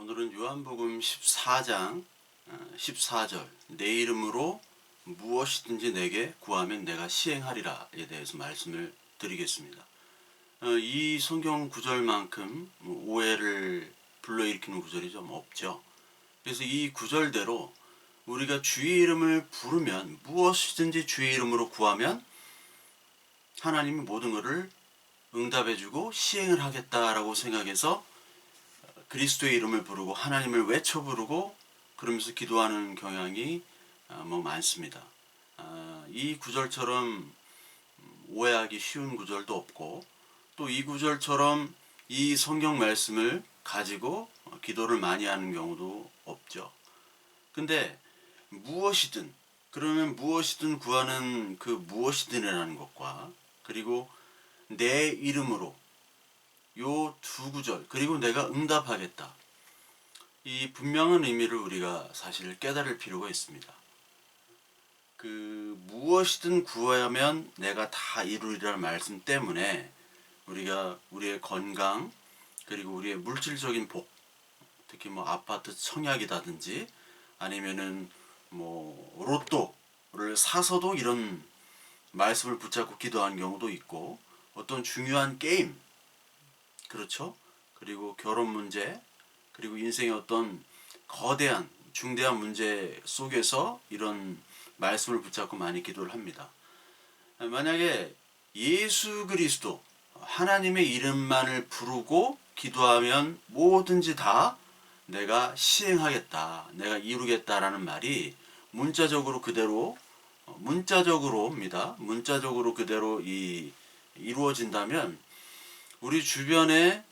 오늘은 요한복음 14장 14절 내 이름으로 무엇이든지 내게 구하면 내가 시행하리라에 대해서 말씀을 드리겠습니다. 이 성경 구절만큼 오해를 불러일으키는 구절이 좀 없죠. 그래서 이 구절대로 우리가 주의 이름을 부르면 무엇이든지 주의 이름으로 구하면 하나님이 모든 것을 응답해주고 시행을 하겠다라고 생각해서 그리스도의 이름을 부르고 하나님을 외쳐 부르고 그러면서 기도하는 경향이 많습니다. 이 구절처럼 오해하기 쉬운 구절도 없고 또 이 구절처럼 이 성경 말씀을 가지고 기도를 많이 하는 경우도 없죠. 근데 무엇이든 그러면 무엇이든 구하는 그 무엇이든이라는 것과 그리고 내 이름으로 요 두 구절 그리고 내가 응답하겠다. 이 분명한 의미를 우리가 사실 깨달을 필요가 있습니다. 그 무엇이든 구하면 내가 다 이루리라는 말씀 때문에 우리가 우리의 건강 그리고 우리의 물질적인 복, 특히 아파트 청약이라든지 아니면은 로또를 사서도 이런 말씀을 붙잡고 기도하는 경우도 있고 어떤 중요한 게임, 그렇죠? 그리고 결혼 문제, 그리고 인생의 어떤 거대한 중대한 문제 속에서 이런 말씀을 붙잡고 많이 기도를 합니다. 만약에 예수 그리스도 하나님의 이름만을 부르고 기도하면 뭐든지 다 내가 시행하겠다, 내가 이루겠다라는 말이 문자적으로 그대로 문자적으로입니다. 문자적으로 그대로 이루어진다면 우리 주변에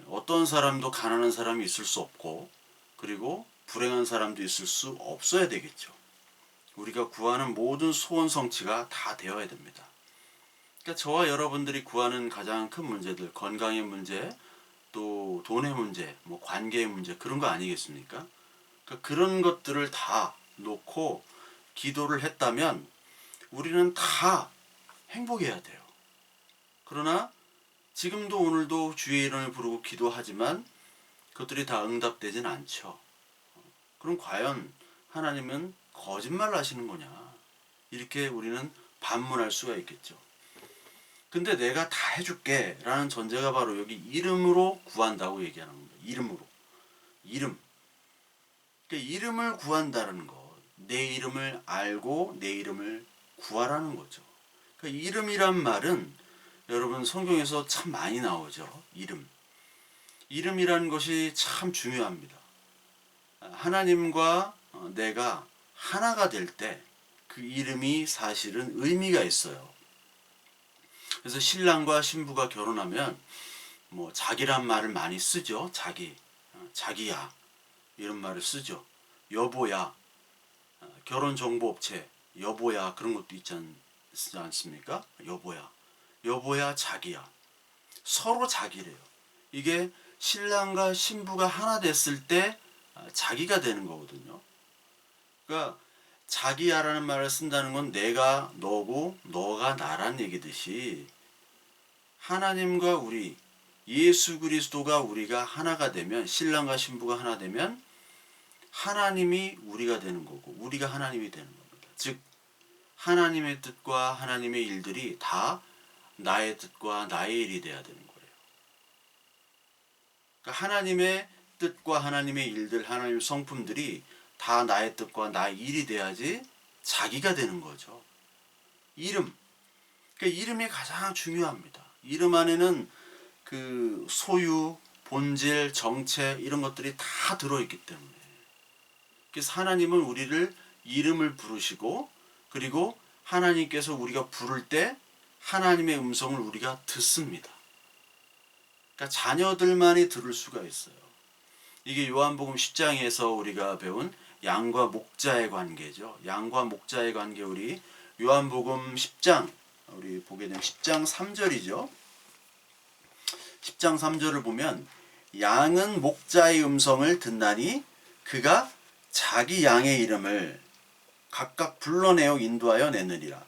어떤 사람도 가난한 사람이 있을 수 없고 그리고 불행한 사람도 있을 수 없어야 되겠죠. 우리가 구하는 모든 소원 성취가 다 되어야 됩니다. 그러니까 저와 여러분들이 구하는 가장 큰 문제들, 건강의 문제, 또 돈의 문제, 관계의 문제 그런 거 아니겠습니까? 그러니까 그런 것들을 다 놓고 기도를 했다면 우리는 다 행복해야 돼요. 그러나 지금도 오늘도 주의 이름을 부르고 기도하지만 그것들이 다 응답되진 않죠. 그럼 과연 하나님은 거짓말 하시는 거냐? 이렇게 우리는 반문할 수가 있겠죠. 근데 내가 다 해줄게 라는 전제가 바로 여기 이름으로 구한다고 얘기하는 겁니다. 이름으로. 이름. 그러니까 이름을 구한다는 것. 내 이름을 알고 내 이름을 구하라는 거죠. 그러니까 이름이란 말은 여러분 성경에서 참 많이 나오죠. 이름. 이름이라는 것이 참 중요합니다. 하나님과 내가 하나가 될 때 그 이름이 사실은 의미가 있어요. 그래서 신랑과 신부가 결혼하면 자기란 말을 많이 쓰죠. 자기야 이런 말을 쓰죠. 여보야, 결혼정보업체 여보야 그런 것도 있지 않습니까? 여보야 자기야. 서로 자기래요. 이게 신랑과 신부가 하나 됐을 때 자기가 되는 거거든요. 그러니까 자기야라는 말을 쓴다는 건 내가 너고 너가 나란 얘기듯이 하나님과 우리 예수 그리스도가 우리가 하나가 되면 신랑과 신부가 하나 되면 하나님이 우리가 되는 거고 우리가 하나님이 되는 겁니다. 즉 하나님의 뜻과 하나님의 일들이 다 나의 뜻과 나의 일이 돼야 되는 거예요. 그러니까 하나님의 뜻과 하나님의 일들, 하나님의 성품들이 다 나의 뜻과 나의 일이 돼야지 자기가 되는 거죠. 이름. 그러니까 이름이 가장 중요합니다. 이름 안에는 그 소유, 본질, 정체 이런 것들이 다 들어있기 때문에. 그래서 하나님은 우리를 이름을 부르시고 그리고 하나님께서 우리가 부를 때 하나님의 음성을 우리가 듣습니다. 그러니까 자녀들만이 들을 수가 있어요. 이게 요한복음 10장에서 우리가 배운 양과 목자의 관계죠. 양과 목자의 관계 우리 요한복음 10장 우리 보게 되면 10장 3절이죠. 10장 3절을 보면 양은 목자의 음성을 듣나니 그가 자기 양의 이름을 각각 불러내어 인도하여 내느니라.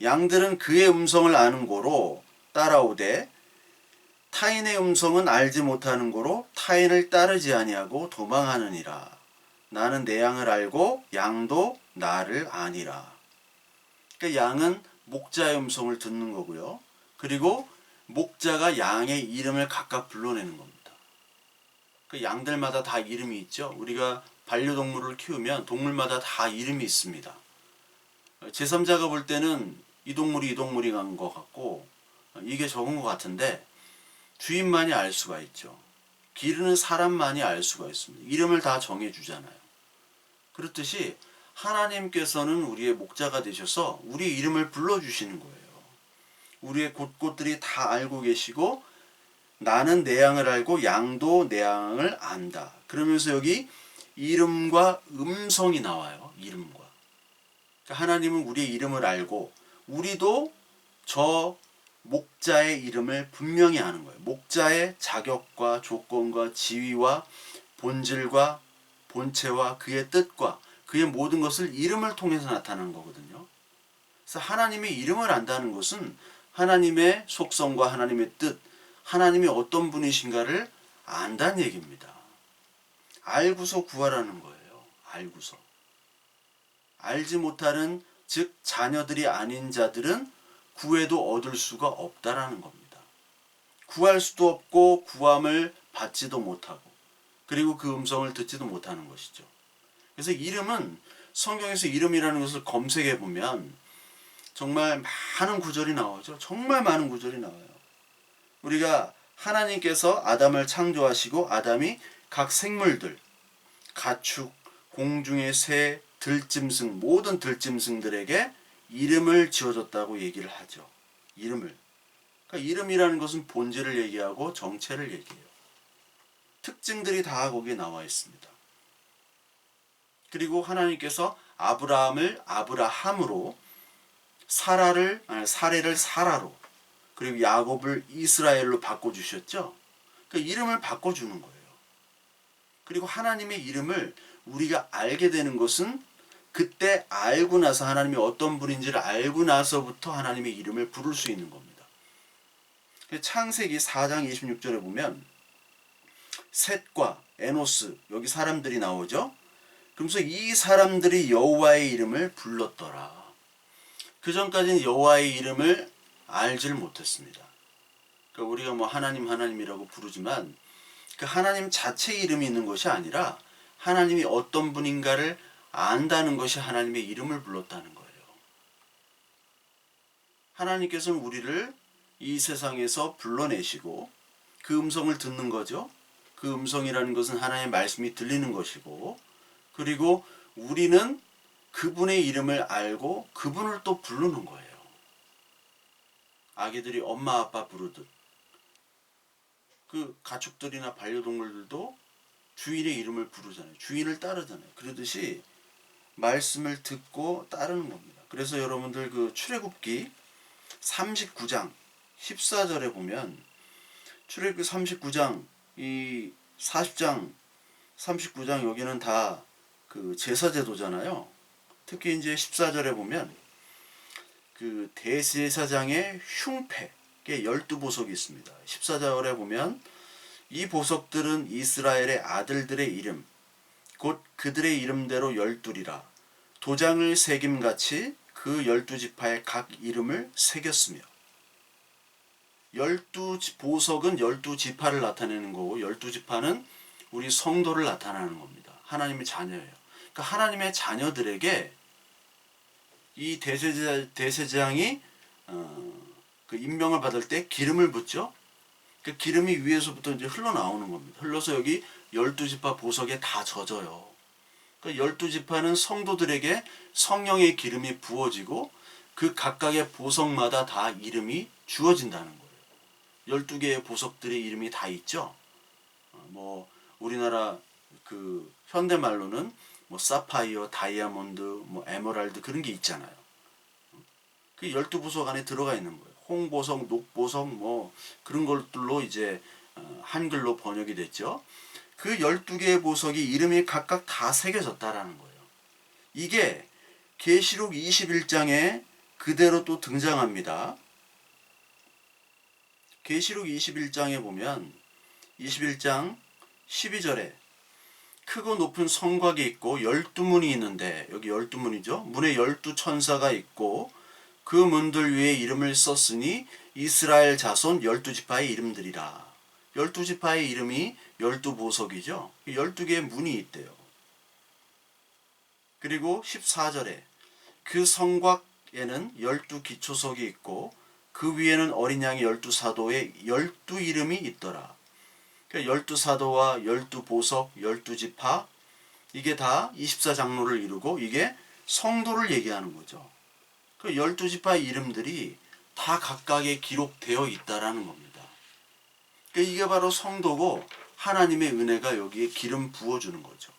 양들은 그의 음성을 아는 고로 따라오되 타인의 음성은 알지 못하는 고로 타인을 따르지 아니하고 도망하느니라. 나는 내 양을 알고 양도 나를 아니라. 그러니까 양은 목자의 음성을 듣는 거고요. 그리고 목자가 양의 이름을 각각 불러내는 겁니다. 그 양들마다 다 이름이 있죠. 우리가 반려동물을 키우면 동물마다 다 이름이 있습니다. 제3자가 볼 때는 이 동물이 이 동물이 간 것 같고 이게 적은 것 같은데 주인만이 알 수가 있죠. 기르는 사람만이 알 수가 있습니다. 이름을 다 정해주잖아요. 그렇듯이 하나님께서는 우리의 목자가 되셔서 우리의 이름을 불러주시는 거예요. 우리의 곳곳들이 다 알고 계시고 나는 내 양을 알고 양도 내 양을 안다. 그러면서 여기 이름과 음성이 나와요. 이름과. 그러니까 하나님은 우리의 이름을 알고 우리도 저 목자의 이름을 분명히 아는 거예요. 목자의 자격과 조건과 지위와 본질과 본체와 그의 뜻과 그의 모든 것을 이름을 통해서 나타나는 거거든요. 그래서 하나님의 이름을 안다는 것은 하나님의 속성과 하나님의 뜻, 하나님이 어떤 분이신가를 안다는 얘기입니다. 알고서 구하라는 거예요. 알고서. 알지 못하는, 즉 자녀들이 아닌 자들은 구해도 얻을 수가 없다라는 겁니다. 구할 수도 없고 구함을 받지도 못하고 그리고 그 음성을 듣지도 못하는 것이죠. 그래서 이름은 성경에서 이름이라는 것을 검색해 보면 정말 많은 구절이 나오죠. 정말 많은 구절이 나와요. 우리가 하나님께서 아담을 창조하시고 아담이 각 생물들, 가축, 공중의 새, 들짐승, 모든 들짐승들에게 이름을 지어줬다고 얘기를 하죠. 이름을. 그러니까 이름이라는 것은 본질을 얘기하고 정체를 얘기해요. 특징들이 다 거기에 나와 있습니다. 그리고 하나님께서 아브라함을 아브라함으로 사례를 사라로 그리고 야곱을 이스라엘로 바꿔주셨죠. 그러니까 이름을 바꿔주는 거예요. 그리고 하나님의 이름을 우리가 알게 되는 것은 그때 알고 나서 하나님이 어떤 분인지를 알고 나서부터 하나님의 이름을 부를 수 있는 겁니다. 창세기 4장 26절에 보면 셋과 에노스 여기 사람들이 나오죠. 그러면서 이 사람들이 여호와의 이름을 불렀더라. 그 전까지는 여호와의 이름을 알지를 못했습니다. 그러니까 우리가 뭐 하나님이라고 부르지만 그 하나님 자체의 이름이 있는 것이 아니라 하나님이 어떤 분인가를 안다는 것이 하나님의 이름을 불렀다는 거예요. 하나님께서는 우리를 이 세상에서 불러내시고 그 음성을 듣는 거죠. 그 음성이라는 것은 하나님의 말씀이 들리는 것이고 그리고 우리는 그분의 이름을 알고 그분을 또 부르는 거예요. 아기들이 엄마 아빠 부르듯 그 가축들이나 반려동물들도 주인의 이름을 부르잖아요. 주인을 따르잖아요. 그러듯이 말씀을 듣고 따르는 겁니다. 그래서 여러분들 그 출애굽기 39장 14절에 보면 출애굽기 39장 이 40장 39장 여기는 다 그 제사제도잖아요. 특히 이제 14절에 보면 그 대제사장의 흉패 12보석이 있습니다. 14절에 보면 이 보석들은 이스라엘의 아들들의 이름 곧 그들의 이름대로 12이라 도장을 새김같이 그 12지파의 각 이름을 새겼으며 12보석은 12지파를 나타내는 거고 12지파는 우리 성도를 나타내는 겁니다. 하나님의 자녀예요. 그러니까 하나님의 자녀들에게 이 대제사장이 그 임명을 받을 때 기름을 붓죠. 그 기름이 위에서부터 이제 흘러나오는 겁니다. 흘러서 여기 12지파 보석에 다 젖어요. 그러니까 12지파는 성도들에게 성령의 기름이 부어지고 그 각각의 보석마다 다 이름이 주어진다는 거예요. 12개의 보석들의 이름이 다 있죠. 뭐 우리나라 그 현대말로는 뭐 사파이어, 다이아몬드, 뭐 에메랄드 그런 게 있잖아요. 그 12보석 안에 들어가 있는 거예요. 홍보석, 녹보석 뭐 그런 것들로 이제 한글로 번역이 됐죠. 그 12개의 보석이 이름이 각각 다 새겨졌다라는 거예요. 이게 계시록 21장에 그대로 또 등장합니다. 계시록 21장에 보면 21장 12절에 크고 높은 성곽이 있고 12문이 있는데, 여기 12문이죠. 문에 12천사가 있고 그 문들 위에 이름을 썼으니 이스라엘 자손 12지파의 이름들이라. 12지파의 이름이 12보석이죠. 12개의 문이 있대요. 그리고 14절에 그 성곽에는 12기초석이 있고 그 위에는 어린 양의 12사도의 12이름이 있더라. 그러니까 12사도와 12보석, 12지파, 이게 다 24장로를 이루고 이게 성도를 얘기하는 거죠. 그 12지파의 이름들이 다 각각에 기록되어 있다라는 겁니다. 그러니까 이게 바로 성도고 하나님의 은혜가 여기에 기름 부어주는 거죠.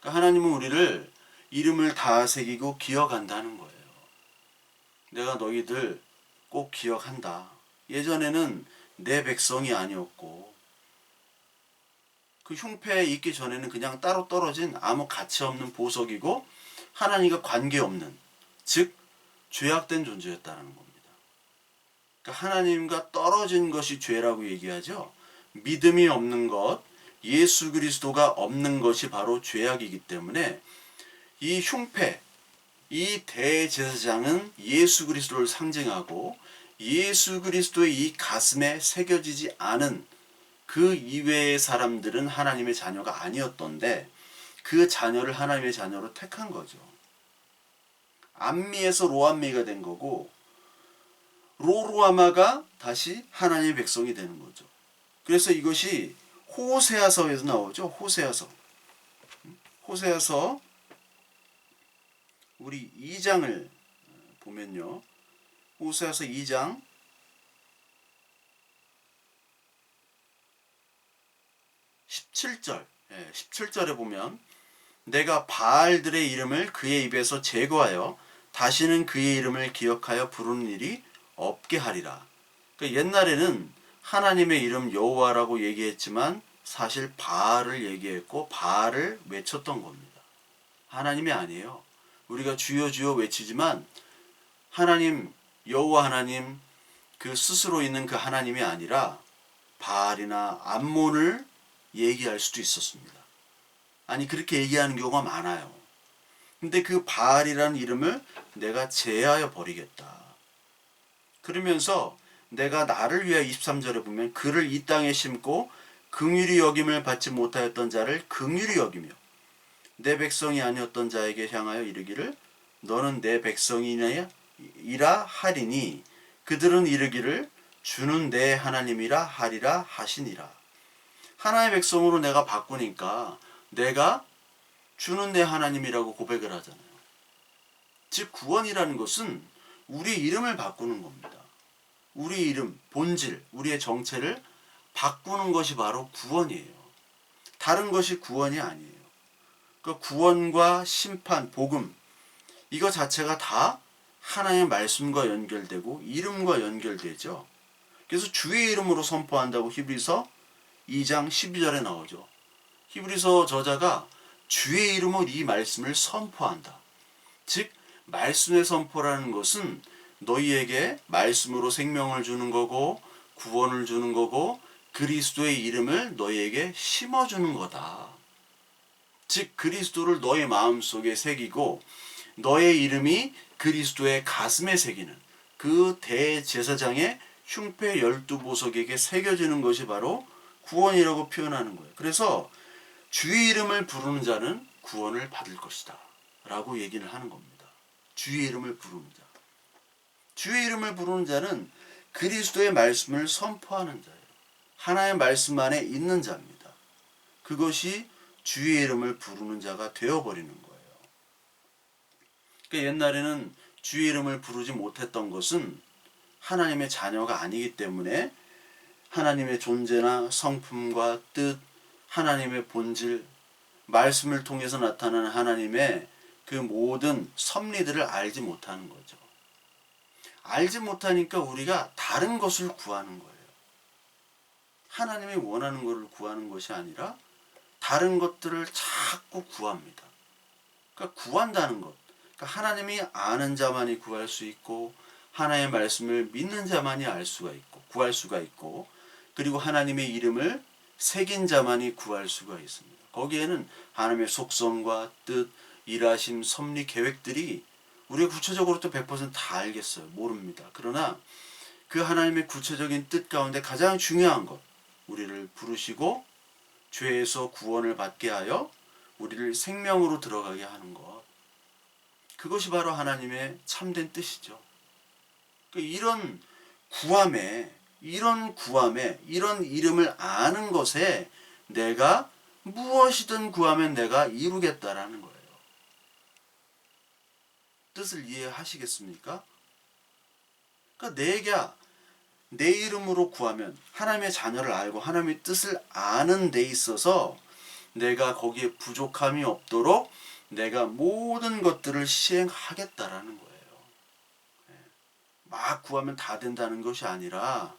그러니까 하나님은 우리를 이름을 다 새기고 기억한다는 거예요. 내가 너희들 꼭 기억한다. 예전에는 내 백성이 아니었고 그 흉패에 있기 전에는 그냥 따로 떨어진 아무 가치 없는 보석이고 하나님과 관계없는, 즉 죄악된 존재였다는 겁니다. 그러니까 하나님과 떨어진 것이 죄라고 얘기하죠. 믿음이 없는 것, 예수 그리스도가 없는 것이 바로 죄악이기 때문에 이 흉패, 이 대제사장은 예수 그리스도를 상징하고 예수 그리스도의 이 가슴에 새겨지지 않은 그 이외의 사람들은 하나님의 자녀가 아니었던데 그 자녀를 하나님의 자녀로 택한 거죠. 암미에서 로암미가 된 거고 로루아마가 다시 하나님의 백성이 되는 거죠. 그래서 이것이 호세아서에서 나오죠. 호세아서 우리 2장을 보면요. 호세아서 2장 17절에 보면 내가 바알들의 이름을 그의 입에서 제거하여 다시는 그의 이름을 기억하여 부르는 일이 없게 하리라. 그러니까 옛날에는 하나님의 이름 여호와라고 얘기했지만 사실 바알을 얘기했고 바알을 외쳤던 겁니다. 하나님이 아니에요. 우리가 주여 주여 외치지만 하나님, 여호와 하나님 그 스스로 있는 그 하나님이 아니라 바알이나 암몬을 얘기할 수도 있었습니다. 아니 그렇게 얘기하는 경우가 많아요. 근데 그 바알이라는 이름을 내가 제하여 버리겠다. 그러면서 내가 나를 위하여 23절에 보면 그를 이 땅에 심고 긍휼히 여김을 받지 못하였던 자를 긍휼히 여기며 내 백성이 아니었던 자에게 향하여 이르기를 너는 내 백성이라 하리니 그들은 이르기를 주는 내 하나님이라 하리라 하시니라. 하나님의 백성으로 내가 바꾸니까 내가 주는 내 하나님이라고 고백을 하잖아요. 즉 구원이라는 것은 우리 이름을 바꾸는 겁니다. 우리 이름, 본질, 우리의 정체를 바꾸는 것이 바로 구원이에요. 다른 것이 구원이 아니에요. 그 구원과 심판, 복음 이거 자체가 다 하나님의 말씀과 연결되고 이름과 연결되죠. 그래서 주의 이름으로 선포한다고 히브리서 2장 12절에 나오죠. 히브리서 저자가 주의 이름으로 이 말씀을 선포한다. 즉 말씀의 선포라는 것은 너희에게 말씀으로 생명을 주는 거고 구원을 주는 거고 그리스도의 이름을 너희에게 심어주는 거다. 즉 그리스도를 너의 마음속에 새기고 너의 이름이 그리스도의 가슴에 새기는 그 대제사장의 흉패 12보석에게 새겨지는 것이 바로 구원이라고 표현하는 거예요. 그래서 주의 이름을 부르는 자는 구원을 받을 것이다 라고 얘기를 하는 겁니다. 주의 이름을 부르는 자. 주의 이름을 부르는 자는 그리스도의 말씀을 선포하는 자예요. 하나의 말씀 안에 있는 자입니다. 그것이 주의 이름을 부르는 자가 되어버리는 거예요. 그러니까 옛날에는 주의 이름을 부르지 못했던 것은 하나님의 자녀가 아니기 때문에 하나님의 존재나 성품과 뜻, 하나님의 본질, 말씀을 통해서 나타나는 하나님의 그 모든 섭리들을 알지 못하는 거죠. 알지 못하니까 우리가 다른 것을 구하는 거예요. 하나님이 원하는 것을 구하는 것이 아니라 다른 것들을 자꾸 구합니다. 그러니까 구한다는 것. 그러니까 하나님이 아는 자만이 구할 수 있고 하나님의 말씀을 믿는 자만이 알 수가 있고 구할 수가 있고, 그리고 하나님의 이름을 새긴 자만이 구할 수가 있습니다. 거기에는 하나님의 속성과 뜻, 일하심, 섭리, 계획들이 우리가 구체적으로 또 100%다 알겠어요. 모릅니다. 그러나 그 하나님의 구체적인 뜻 가운데 가장 중요한 것, 우리를 부르시고 죄에서 구원을 받게 하여 우리를 생명으로 들어가게 하는 것, 그것이 바로 하나님의 참된 뜻이죠. 이런 구함에, 이런 이름을 아는 것에 내가 무엇이든 구하면 내가 이루겠다라는 거예요. 뜻을 이해하시겠습니까? 그러니까 내 이름으로 구하면 하나님의 자녀를 알고 하나님의 뜻을 아는 데 있어서 내가 거기에 부족함이 없도록 내가 모든 것들을 시행하겠다라는 거예요. 막 구하면 다 된다는 것이 아니라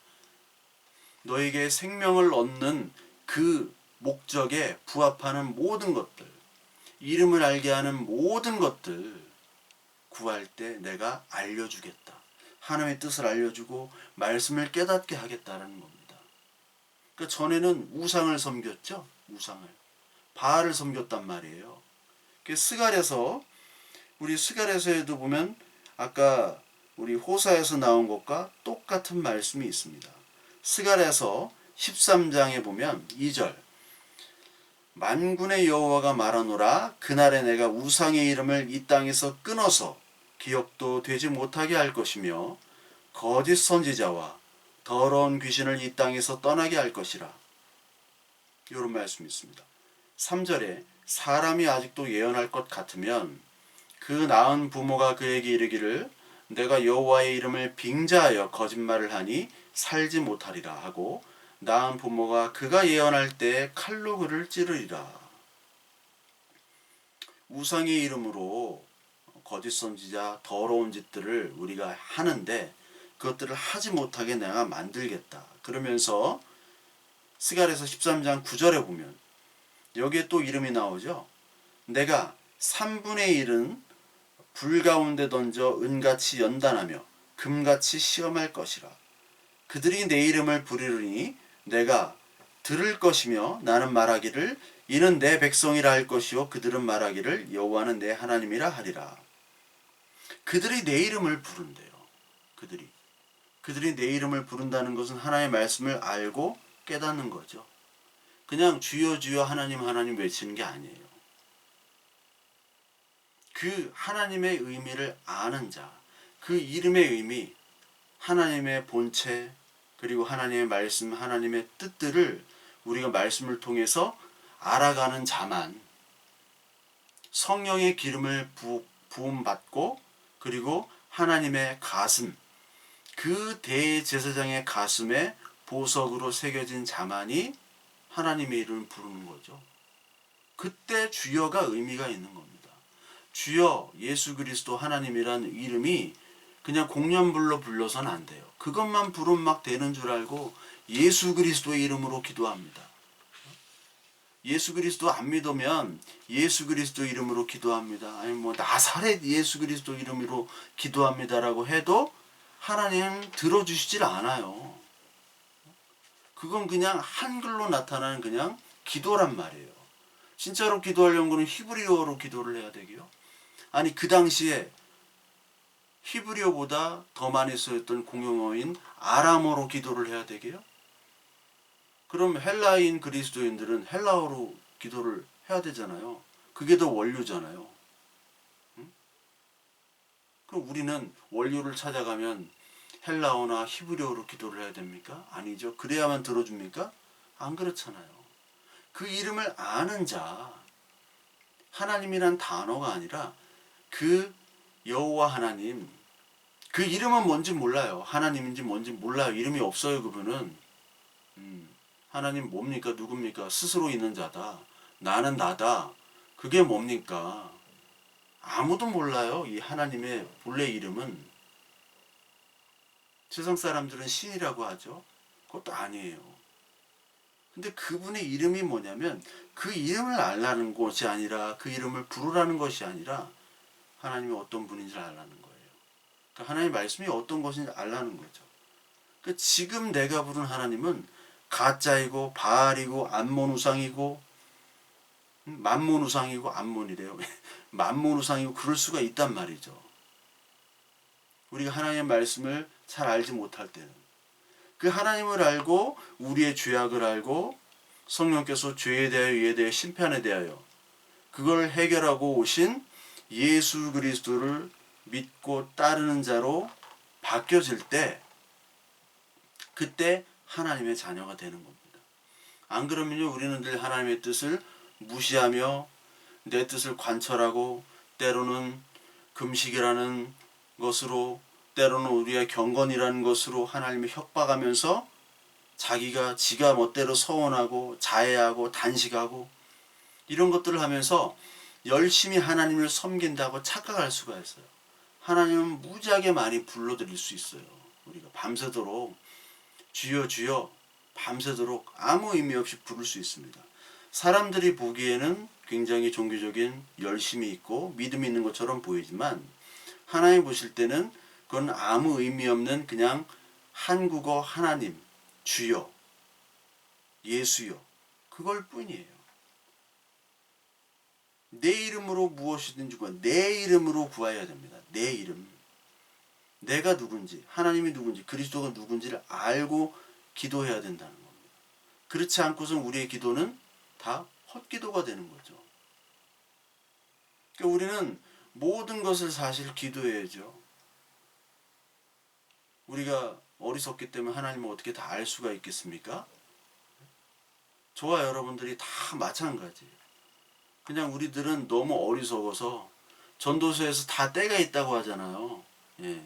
너에게 생명을 얻는 그 목적에 부합하는 모든 것들, 이름을 알게 하는 모든 것들 구할 때 내가 알려주겠다. 하나님의 뜻을 알려주고 말씀을 깨닫게 하겠다는 겁니다. 그러니까 전에는 우상을 섬겼죠. 우상을. 바알을 섬겼단 말이에요. 우리 스갈에서에도 보면 아까 우리 호사에서 나온 것과 똑같은 말씀이 있습니다. 스갈에서 13장에 보면 2절, 만군의 여호와가 말하노라 그날에 내가 우상의 이름을 이 땅에서 끊어서 기억도 되지 못하게 할 것이며 거짓 선지자와 더러운 귀신을 이 땅에서 떠나게 할 것이라. 이런 말씀이 있습니다. 3절에 사람이 아직도 예언할 것 같으면 그 낳은 부모가 그에게 이르기를 내가 여호와의 이름을 빙자하여 거짓말을 하니 살지 못하리라 하고 낳은 부모가 그가 예언할 때 칼로 그를 찌르리라. 우상의 이름으로 거짓 선지자 더러운 짓들을 우리가 하는데 그것들을 하지 못하게 내가 만들겠다. 그러면서 스갈에서 13장 9절에 보면 여기에 또 이름이 나오죠. 내가 3분의 1은 불 가운데 던져 은같이 연단하며 금같이 시험할 것이라. 그들이 내 이름을 부르리니 내가 들을 것이며 나는 말하기를 이는 내 백성이라 할 것이요 그들은 말하기를 여호와는 내 하나님이라 하리라. 그들이 내 이름을 부른대요. 그들이 내 이름을 부른다는 것은 하나님의 말씀을 알고 깨닫는 거죠. 그냥 주여 주여 하나님 하나님 외치는 게 아니에요. 그 하나님의 의미를 아는 자, 그 이름의 의미, 하나님의 본체, 그리고 하나님의 말씀, 하나님의 뜻들을 우리가 말씀을 통해서 알아가는 자만 성령의 기름을 부음받고 그리고 하나님의 가슴, 그 대제사장의 가슴에 보석으로 새겨진 자만이 하나님의 이름을 부르는 거죠. 그때 주여가 의미가 있는 겁니다. 주여 예수 그리스도 하나님이란 이름이 그냥 공연불로 불러서는 안 돼요. 그것만 부르면 막 되는 줄 알고 예수 그리스도의 이름으로 기도합니다. 예수 그리스도 안 믿으면 예수 그리스도 이름으로 기도합니다. 아니 뭐 나사렛 예수 그리스도 이름으로 기도합니다라고 해도 하나님 들어주시질 않아요. 그건 그냥 한글로 나타나는 그냥 기도란 말이에요. 진짜로 기도하려는 거는 히브리어로 기도를 해야 되고요. 아니 그 당시에 히브리어보다 더 많이 쓰였던 공용어인 아람어로 기도를 해야 되게요. 그럼 헬라인 그리스도인들은 헬라어로 기도를 해야 되잖아요. 그게 더 원류잖아요. 응? 그럼 우리는 원류를 찾아가면 헬라어나 히브리어로 기도를 해야 됩니까? 아니죠. 그래야만 들어줍니까? 안 그렇잖아요. 그 이름을 아는 자, 하나님이란 단어가 아니라 그 여호와 하나님, 그 이름은 뭔지 몰라요. 하나님인지 뭔지 몰라요. 이름이 없어요. 그분은. 하나님 뭡니까? 누굽니까? 스스로 있는 자다. 나는 나다. 그게 뭡니까? 아무도 몰라요. 이 하나님의 본래 이름은. 세상 사람들은 신이라고 하죠. 그것도 아니에요. 근데 그분의 이름이 뭐냐면 그 이름을 알라는 것이 아니라 그 이름을 부르라는 것이 아니라 하나님이 어떤 분인지 알라는 거예요. 그러니까 하나님의 말씀이 어떤 것인지 알라는 거죠. 그러니까 지금 내가 부른 하나님은 가짜이고 바알이고 암몬 우상이고 만몬 우상이고 암몬이래요. 만몬 우상이고 그럴 수가 있단 말이죠. 우리가 하나님의 말씀을 잘 알지 못할 때는 그 하나님을 알고 우리의 죄악을 알고 성령께서 죄에 대하여 의에 대하여 심판에 대하여 그걸 해결하고 오신 예수 그리스도를 믿고 따르는 자로 바뀌어질 때 그때 하나님의 자녀가 되는 겁니다. 안 그러면요 우리는 늘 하나님의 뜻을 무시하며 내 뜻을 관철하고 때로는 금식이라는 것으로 때로는 우리의 경건이라는 것으로 하나님을 협박하면서 지가 멋대로 서원하고 자해하고 단식하고 이런 것들을 하면서 열심히 하나님을 섬긴다고 착각할 수가 있어요. 하나님은 무지하게 많이 불러드릴 수 있어요. 우리가 밤새도록 주여 주여 밤새도록 아무 의미 없이 부를 수 있습니다. 사람들이 보기에는 굉장히 종교적인 열심이 있고 믿음이 있는 것처럼 보이지만 하나님 보실 때는 그건 아무 의미 없는 그냥 한국어 하나님, 주여, 예수여 그걸 뿐이에요. 내 이름으로 무엇이든지 내 이름으로 구해야 됩니다. 내 이름. 내가 누군지, 하나님이 누군지, 그리스도가 누군지를 알고 기도해야 된다는 겁니다. 그렇지 않고선 우리의 기도는 다 헛기도가 되는 거죠. 그러니까 우리는 모든 것을 사실 기도해야죠. 우리가 어리석기 때문에 하나님을 어떻게 다 알 수가 있겠습니까? 저와 여러분들이 다 마찬가지예요. 그냥 우리들은 너무 어리석어서 전도서에서 다 때가 있다고 하잖아요. 예.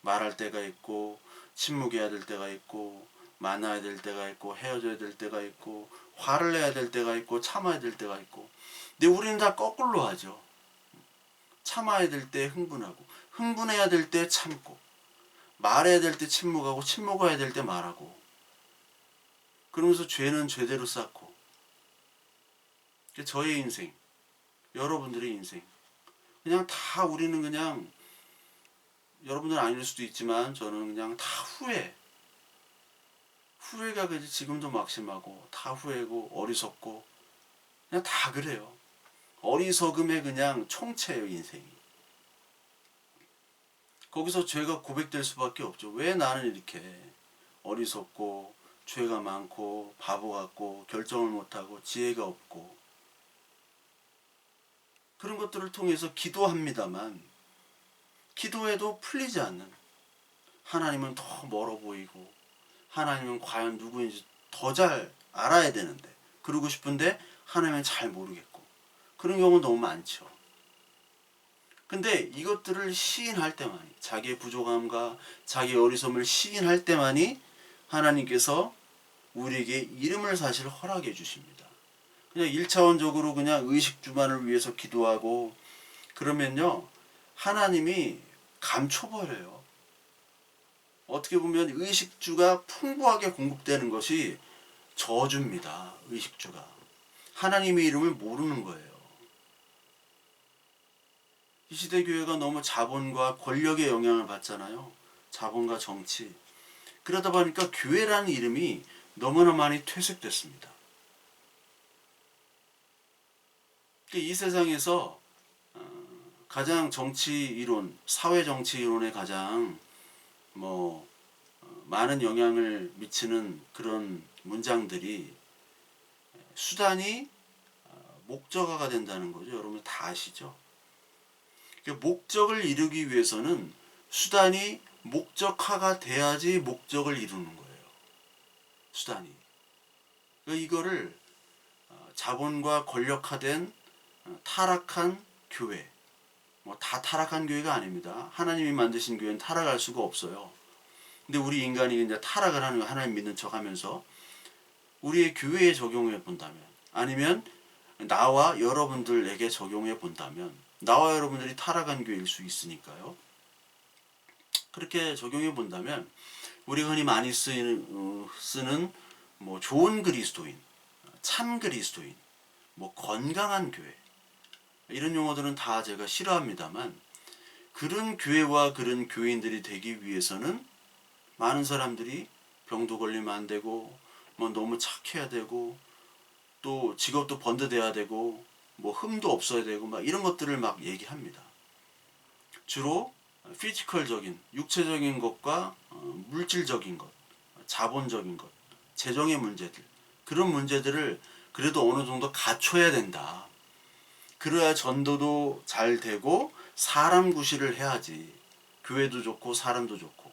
말할 때가 있고 침묵해야 될 때가 있고 만나야 될 때가 있고 헤어져야 될 때가 있고 화를 내야 될 때가 있고 참아야 될 때가 있고 근데 우리는 다 거꾸로 하죠. 참아야 될 때 흥분하고 흥분해야 될 때 참고 말해야 될 때 침묵하고 침묵해야 될 때 말하고 그러면서 죄는 죄대로 쌓고 저의 인생 여러분들의 인생 그냥 다 우리는 그냥 여러분들은 아닐 수도 있지만 저는 그냥 다 후회가 그지 지금도 막심하고 다 후회고 어리석고 그냥 다 그래요. 어리석음의 그냥 총체예요 인생이. 거기서 죄가 고백될 수밖에 없죠. 왜 나는 이렇게 어리석고 죄가 많고 바보 같고 결정을 못하고 지혜가 없고 그런 것들을 통해서 기도합니다만 기도해도 풀리지 않는 하나님은 더 멀어 보이고 하나님은 과연 누구인지 더 잘 알아야 되는데 그러고 싶은데 하나님은 잘 모르겠고 그런 경우 너무 많죠. 근데 이것들을 시인할 때만이 자기의 부족함과 자기의 어리석음을 시인할 때만이 하나님께서 우리에게 이름을 사실 허락해 주십니다. 그냥 1차원적으로 그냥 의식주만을 위해서 기도하고 그러면요 하나님이 감춰버려요. 어떻게 보면 의식주가 풍부하게 공급되는 것이 저주입니다. 의식주가. 하나님의 이름을 모르는 거예요. 이 시대 교회가 너무 자본과 권력의 영향을 받잖아요. 자본과 정치. 그러다 보니까 교회라는 이름이 너무나 많이 퇴색됐습니다. 이 세상에서 가장 정치 이론, 사회 정치 이론에 가장 많은 영향을 미치는 그런 문장들이 수단이 목적어가 된다는 거죠. 여러분 다 아시죠? 목적을 이루기 위해서는 수단이 목적화가 돼야지 목적을 이루는 거예요. 수단이. 이거를 자본과 권력화된 타락한 교회, 다 타락한 교회가 아닙니다. 하나님이 만드신 교회는 타락할 수가 없어요. 근데 우리 인간이 이제 타락을 하는 거 하나님 믿는 척 하면서 우리의 교회에 적용해 본다면 아니면 나와 여러분들에게 적용해 본다면 나와 여러분들이 타락한 교회일 수 있으니까요. 그렇게 적용해 본다면 우리가 흔히 많이 쓰는 좋은 그리스도인, 참 그리스도인, 건강한 교회 이런 용어들은 다 제가 싫어합니다만 그런 교회와 그런 교인들이 되기 위해서는 많은 사람들이 병도 걸리면 안 되고 뭐 너무 착해야 되고 또 직업도 번듯해야 되고 뭐 흠도 없어야 되고 막 이런 것들을 막 얘기합니다. 주로 피지컬적인 육체적인 것과 물질적인 것, 자본적인 것, 재정의 문제들 그런 문제들을 그래도 어느 정도 갖춰야 된다. 그래야 전도도 잘 되고 사람 구실을 해야지. 교회도 좋고 사람도 좋고.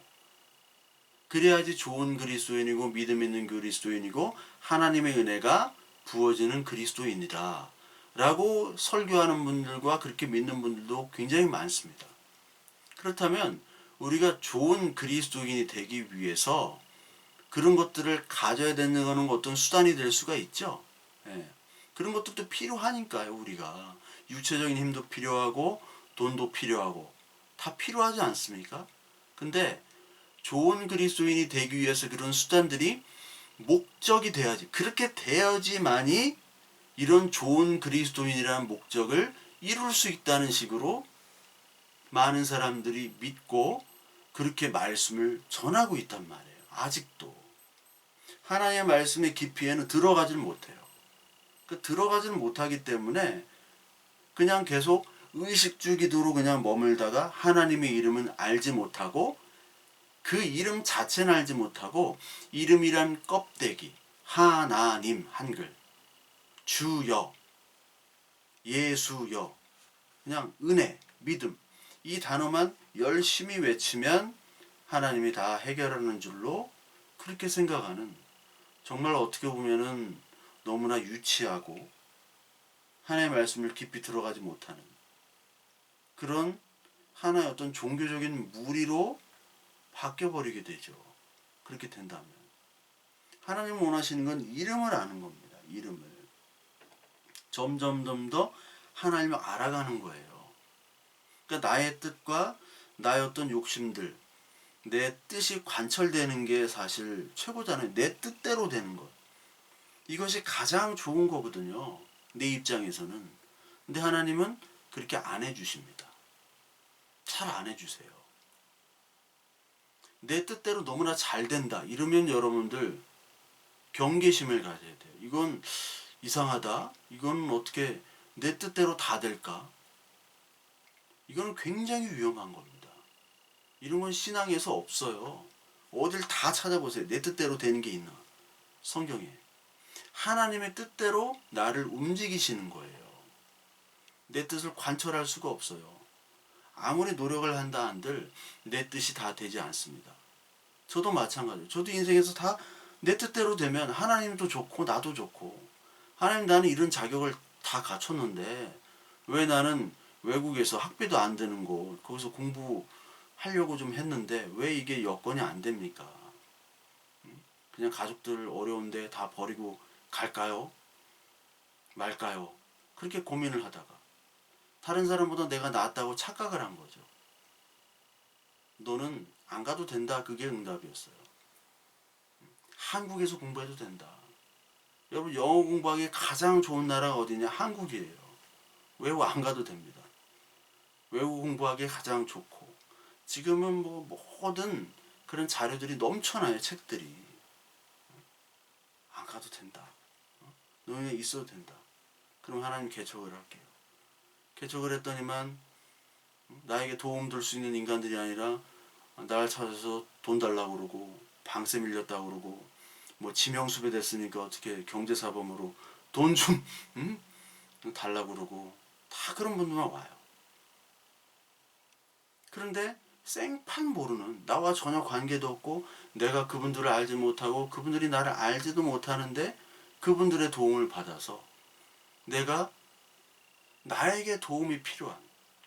그래야지 좋은 그리스도인이고 믿음 있는 그리스도인이고 하나님의 은혜가 부어지는 그리스도인이다. 라고 설교하는 분들과 그렇게 믿는 분들도 굉장히 많습니다. 그렇다면 우리가 좋은 그리스도인이 되기 위해서 그런 것들을 가져야 되는 것은 어떤 수단이 될 수가 있죠. 예. 그런 것들도 필요하니까요. 우리가 육체적인 힘도 필요하고 돈도 필요하고 다 필요하지 않습니까? 근데 좋은 그리스도인이 되기 위해서 그런 수단들이 목적이 돼야지. 그렇게 돼야지만이 이런 좋은 그리스도인이라는 목적을 이룰 수 있다는 식으로 많은 사람들이 믿고 그렇게 말씀을 전하고 있단 말이에요. 아직도. 하나님의 말씀의 깊이에는 들어가질 못해요. 들어가지는 못하기 때문에 그냥 계속 의식주 기도로 그냥 머물다가 하나님의 이름은 알지 못하고 그 이름 자체는 알지 못하고 이름이란 껍데기, 하나님 한글, 주여, 예수여, 그냥 은혜, 믿음 이 단어만 열심히 외치면 하나님이 다 해결하는 줄로 그렇게 생각하는 정말 어떻게 보면은 너무나 유치하고 하나님의 말씀을 깊이 들어가지 못하는 그런 하나의 어떤 종교적인 무리로 바뀌어버리게 되죠. 그렇게 된다면 하나님 원하시는 건 이름을 아는 겁니다. 이름을 점점 더 하나님을 알아가는 거예요. 그러니까 나의 뜻과 나의 어떤 욕심들 내 뜻이 관철되는 게 사실 최고잖아요. 내 뜻대로 되는 것. 이것이 가장 좋은 거거든요. 내 입장에서는. 근데 하나님은 그렇게 안 해주십니다. 잘 안 해주세요. 내 뜻대로 너무나 잘 된다. 이러면 여러분들 경계심을 가져야 돼요. 이건 이상하다. 이건 어떻게 내 뜻대로 다 될까? 이건 굉장히 위험한 겁니다. 이런 건 신앙에서 없어요. 어딜 다 찾아보세요. 내 뜻대로 되는 게 있나? 성경에. 하나님의 뜻대로 나를 움직이시는 거예요. 내 뜻을 관철할 수가 없어요. 아무리 노력을 한다 한들 내 뜻이 다 되지 않습니다. 저도 마찬가지예요. 저도 인생에서 다 내 뜻대로 되면 하나님도 좋고 나도 좋고 하나님 나는 이런 자격을 다 갖췄는데 왜 나는 외국에서 학비도 안 드는 곳 거기서 공부하려고 좀 했는데 왜 이게 여건이 안 됩니까? 그냥 가족들 어려운데 다 버리고 갈까요? 말까요? 그렇게 고민을 하다가 다른 사람보다 내가 낫다고 착각을 한 거죠. 너는 안 가도 된다. 그게 응답이었어요. 한국에서 공부해도 된다. 여러분 영어 공부하기 가장 좋은 나라가 어디냐? 한국이에요. 외국 안 가도 됩니다. 외국 공부하기 가장 좋고 지금은 뭐 모든 그런 자료들이 넘쳐나요. 책들이. 안 가도 된다. 너네 있어도 된다. 그럼 하나님 개척을 할게요. 개척을 했더니만 나에게 도움 줄 수 있는 인간들이 아니라 날 찾아서 돈 달라고 그러고 방세 밀렸다고 그러고 뭐 지명수배 됐으니까 어떻게 경제사범으로 돈 좀 달라고 그러고 다 그런 분들만 와요. 그런데 생판 모르는 나와 전혀 관계도 없고 내가 그분들을 알지 못하고 그분들이 나를 알지도 못하는데 그분들의 도움을 받아서 내가 나에게 도움이 필요한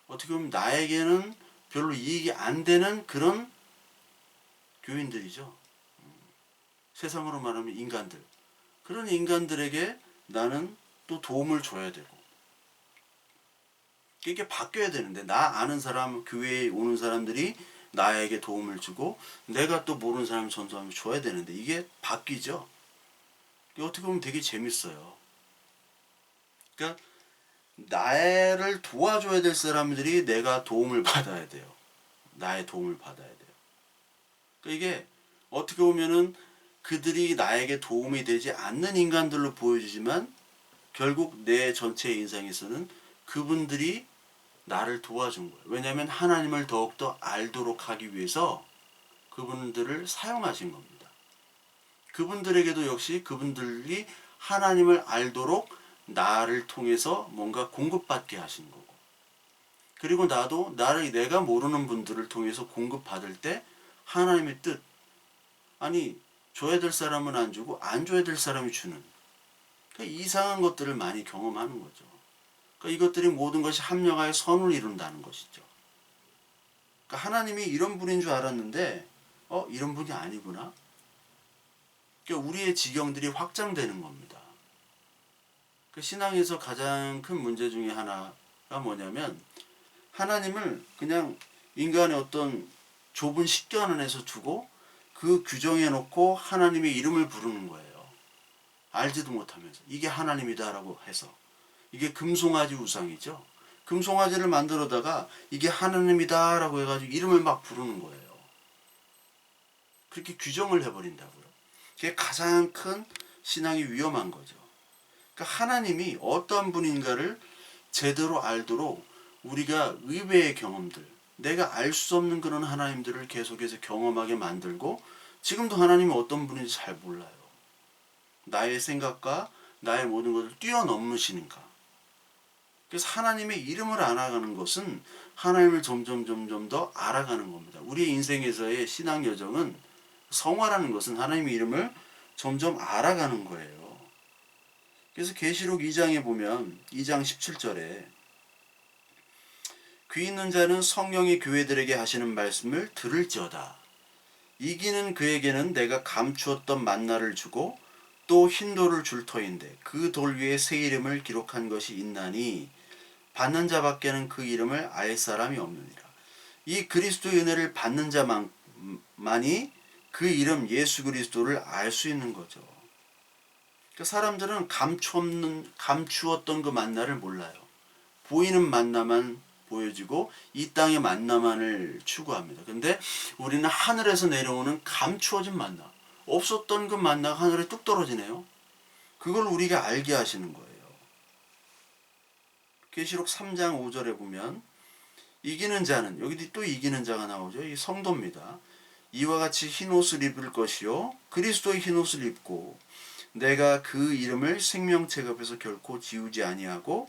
어떻게 보면 나에게는 별로 이익이 안 되는 그런 교인들이죠. 세상으로 말하면 인간들. 그런 인간들에게 나는 또 도움을 줘야 되고 이게 바뀌어야 되는데 나 아는 사람 교회에 오는 사람들이 나에게 도움을 주고 내가 또 모르는 사람 전수하면 줘야 되는데 이게 바뀌죠. 이게 어떻게 보면 되게 재밌어요. 그러니까 나를 도와줘야 될 사람들이 내가 도움을 받아야 돼요. 나의 도움을 받아야 돼요. 그러니까 이게 어떻게 보면은 그들이 나에게 도움이 되지 않는 인간들로 보여지지만 결국 내 전체 인생에서는 그분들이 나를 도와준 거예요. 왜냐하면 하나님을 더욱더 알도록 하기 위해서 그분들을 사용하신 겁니다. 그분들에게도 역시 그분들이 하나님을 알도록 나를 통해서 뭔가 공급받게 하신 거고, 그리고 나도 내가 모르는 분들을 통해서 공급받을 때 하나님의 뜻, 아니 줘야 될 사람은 안 주고 안 줘야 될 사람이 주는, 그러니까 이상한 것들을 많이 경험하는 거죠. 그러니까 이것들이 모든 것이 합력하여 선을 이룬다는 것이죠. 그러니까 하나님이 이런 분인 줄 알았는데 이런 분이 아니구나. 그러니까 우리의 지경들이 확장되는 겁니다. 그 신앙에서 가장 큰 문제 중에 하나가 뭐냐면 하나님을 그냥 인간의 어떤 좁은 식견 안에서 두고 그 규정해 놓고 하나님의 이름을 부르는 거예요. 알지도 못하면서 이게 하나님이다라고 해서. 이게 금송아지 우상이죠. 금송아지를 만들어다가 이게 하나님이다라고 해가지고 이름을 막 부르는 거예요. 그렇게 규정을 해버린다고요. 그게 가장 큰 신앙이 위험한 거죠. 그러니까 하나님이 어떤 분인가를 제대로 알도록 우리가 의외의 경험들, 내가 알 수 없는 그런 하나님들을 계속해서 경험하게 만들고, 지금도 하나님이 어떤 분인지 잘 몰라요. 나의 생각과 나의 모든 것을 뛰어넘으시는가. 그래서 하나님의 이름을 알아가는 것은 하나님을 점점 더 알아가는 겁니다. 우리의 인생에서의 신앙 여정은, 성화라는 것은 하나님의 이름을 점점 알아가는 거예요. 그래서 계시록 2장에 보면 2장 17절에 귀 있는 자는 성령이 교회들에게 하시는 말씀을 들을지어다. 이기는 그에게는 내가 감추었던 만나를 주고 또 흰 돌을 줄 터인데 그 돌 위에 새 이름을 기록한 것이 있나니 받는 자밖에는 그 이름을 알 사람이 없느니라. 이 그리스도의 은혜를 받는 자만이 그 이름 예수 그리스도를 알 수 있는 거죠. 그러니까 사람들은 감추었던 그 만나를 몰라요. 보이는 만나만 보여지고 이 땅의 만나만을 추구합니다. 근데 우리는 하늘에서 내려오는 감추어진 만나, 없었던 그 만나가 하늘에 뚝 떨어지네요. 그걸 우리가 알게 하시는 거예요. 계시록 3장 5절에 보면 이기는 자는, 여기 또 이기는 자가 나오죠. 이 성도입니다. 이와 같이 흰옷을 입을 것이요 그리스도의 흰옷을 입고 내가 그 이름을 생명책 앞에서 결코 지우지 아니하고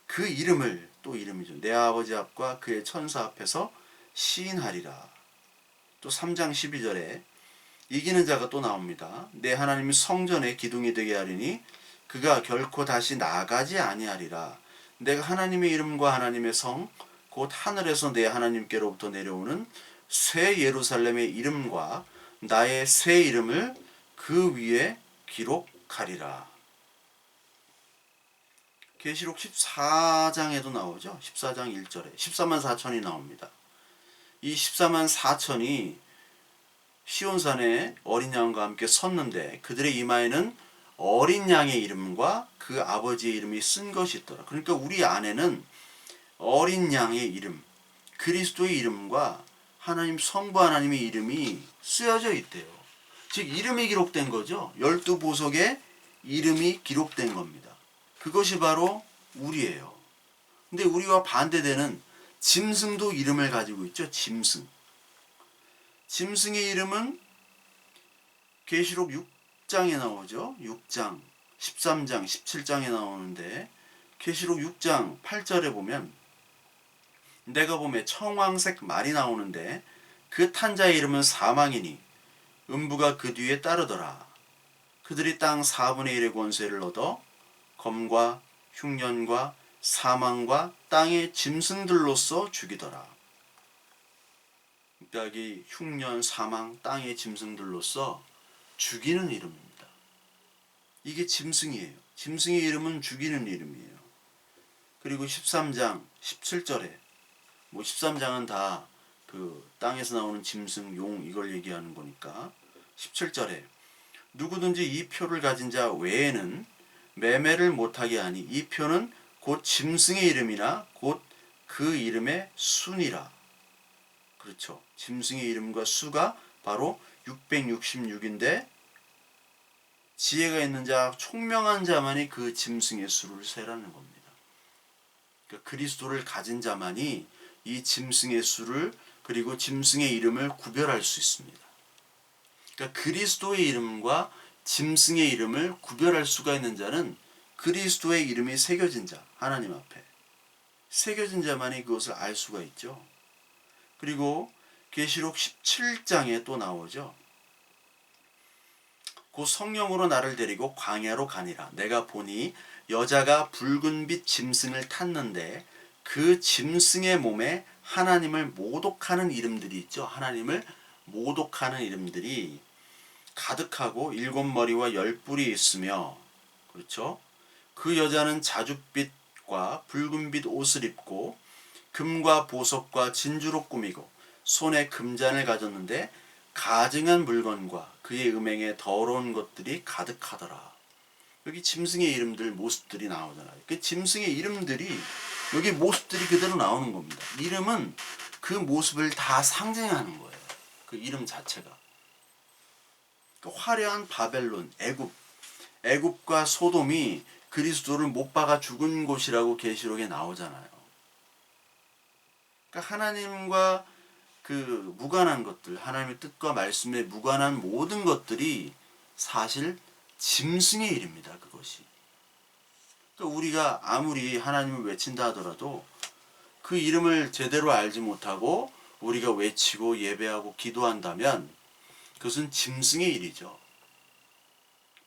그 이름을, 또 이름이죠, 내 아버지 앞과 그의 천사 앞에서 시인하리라. 또 3장 12절에 이기는 자가 또 나옵니다. 내 하나님이 성전의 기둥이 되게 하리니 그가 결코 다시 나가지 아니하리라. 내가 하나님의 이름과 하나님의 성 곧 하늘에서 내 하나님께로부터 내려오는 새 예루살렘의 이름과 나의 새 이름을 그 위에 기록하리라. 계시록 14장에도 나오죠. 14장 1절에 14만 4천이 나옵니다. 이 14만 4천이 시온산에 어린 양과 함께 섰는데 그들의 이마에는 어린 양의 이름과 그 아버지의 이름이 쓴 것이 있더라. 그러니까 우리 안에는 어린 양의 이름, 그리스도의 이름과 하나님 성부 하나님의 이름이 쓰여져 있대요. 즉 이름이 기록된 거죠. 12보석에 이름이 기록된 겁니다. 그것이 바로 우리예요. 근데 우리와 반대되는 짐승도 이름을 가지고 있죠. 짐승. 짐승의 이름은 계시록 6장에 나오죠. 6장, 13장, 17장에 나오는데 계시록 6장 8절에 보면 내가 보면 청황색 말이 나오는데 그 탄 자의 이름은 사망이니 음부가 그 뒤에 따르더라. 그들이 땅 4분의 1의 권세를 얻어 검과 흉년과 사망과 땅의 짐승들로서 죽이더라. 그러니까 이 흉년, 사망, 땅의 짐승들로서 죽이는 이름입니다. 이게 짐승이에요. 짐승의 이름은 죽이는 이름이에요. 그리고 13장 17절에 13장은 다 그 땅에서 나오는 짐승, 용 이걸 얘기하는 거니까 17절에 누구든지 이 표를 가진 자 외에는 매매를 못하게 하니 이 표는 곧 짐승의 이름이나 곧 그 이름의 수니라. 그렇죠. 짐승의 이름과 수가 바로 666인데 지혜가 있는 자, 총명한 자만이 그 짐승의 수를 세라는 겁니다. 그러니까 그리스도를 가진 자만이 이 짐승의 수를 그리고 짐승의 이름을 구별할 수 있습니다. 그러니까 그리스도의 이름과 짐승의 이름을 구별할 수가 있는 자는 그리스도의 이름이 새겨진 자, 하나님 앞에 새겨진 자만이 그것을 알 수가 있죠. 그리고 계시록 17장에 또 나오죠. 곧 성령으로 나를 데리고 광야로 가니라. 내가 보니 여자가 붉은빛 짐승을 탔는데 그 짐승의 몸에 하나님을 모독하는 이름들이 있죠. 하나님을 모독하는 이름들이 가득하고 7머리와 10뿔이 있으며, 그렇죠? 그 여자는 자줏빛과 붉은빛 옷을 입고 금과 보석과 진주로 꾸미고 손에 금잔을 가졌는데 가증한 물건과 그의 음행에 더러운 것들이 가득하더라. 여기 짐승의 이름들 모습들이 나오잖아요. 그 짐승의 이름들이 여기 모습들이 그대로 나오는 겁니다. 이름은 그 모습을 다 상징하는 거예요. 그 이름 자체가. 그 화려한 바벨론, 애굽과 소돔이 그리스도를 못 박아 죽은 곳이라고 계시록에 나오잖아요. 그러니까 하나님과 그 무관한 것들, 하나님의 뜻과 말씀에 무관한 모든 것들이 사실 짐승의 일입니다. 그것이. 그러니까 우리가 아무리 하나님을 외친다 하더라도 그 이름을 제대로 알지 못하고 우리가 외치고 예배하고 기도한다면 그것은 짐승의 일이죠.